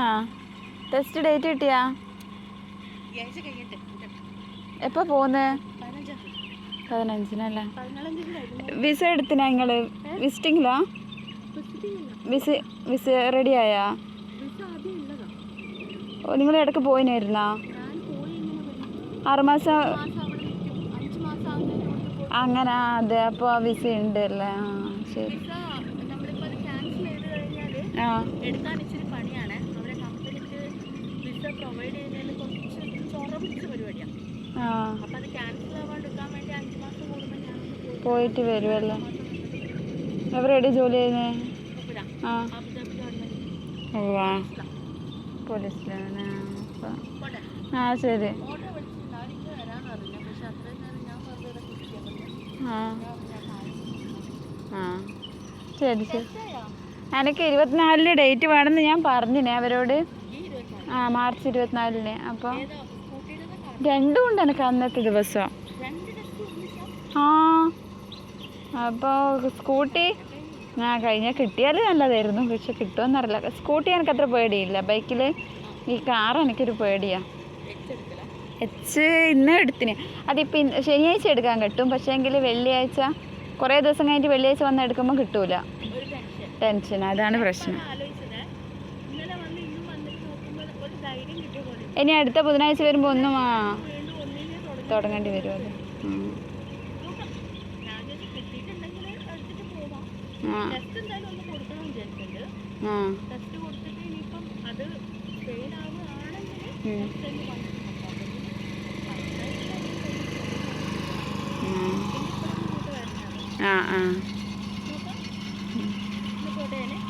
ആ test date കിട്ടിയാ? എപ്പോ പോന്ന്? 15-നല്ലേ? വിസ എടുത്തിനാ നിങ്ങള്? വിസിറ്റിങ്ങിലാ? വിസ റെഡി ആയാ? ഓ നിങ്ങൾ ഇടയ്ക്ക് പോയിനായിരുന്നാ? 6 മാസം അങ്ങനെ? അതെ, അപ്പോൾ ആ വിസ ഉണ്ട് അല്ലേ? ആ ശരി. ആ ആ പോയിട്ട് വരുമല്ലോ. എവിടെയാണ് ജോലി ചെയ്യുന്നത്? ആ ഓ ആ പോലീസിലാണ്. ആ ശരി. ആ ആ ശരി ശരി. എനിക്ക് 24-ന് ഡേറ്റ് വേണമെന്ന് ഞാൻ പറഞ്ഞിനെ അവരോട്. ആ മാർച്ച് 24-ന്. അപ്പോൾ രണ്ടും ഉണ്ട് എനിക്ക് അന്നത്തെ ദിവസം. ആ അപ്പോൾ സ്കൂട്ടി കഴിഞ്ഞാൽ കിട്ടിയാൽ നല്ലതായിരുന്നു, പക്ഷെ കിട്ടുമെന്നറിയില്ല. സ്കൂട്ടി എനിക്ക് അത്ര പേടിയില്ല. ബൈക്കിൽ ഈ കാർ എനിക്കൊരു പേടിയാണ്. എച്ച് ഇന്ന് എടുത്തിന്. അതിപ്പോൾ ശനിയാഴ്ച എടുക്കാൻ കിട്ടും, പക്ഷേ എങ്കിൽ വെള്ളിയാഴ്ച കുറേ ദിവസം കഴിഞ്ഞിട്ട് വെള്ളിയാഴ്ച വന്ന് എടുക്കുമ്പോൾ കിട്ടൂല. ടെൻഷൻ, അതാണ് പ്രശ്നം. ഇനി അടുത്ത ബുധനാഴ്ച വരുമ്പോൾ ഒന്നും തുടങ്ങേണ്ടി വരുമല്ലോ. ആ ആ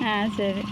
ആ ശരി.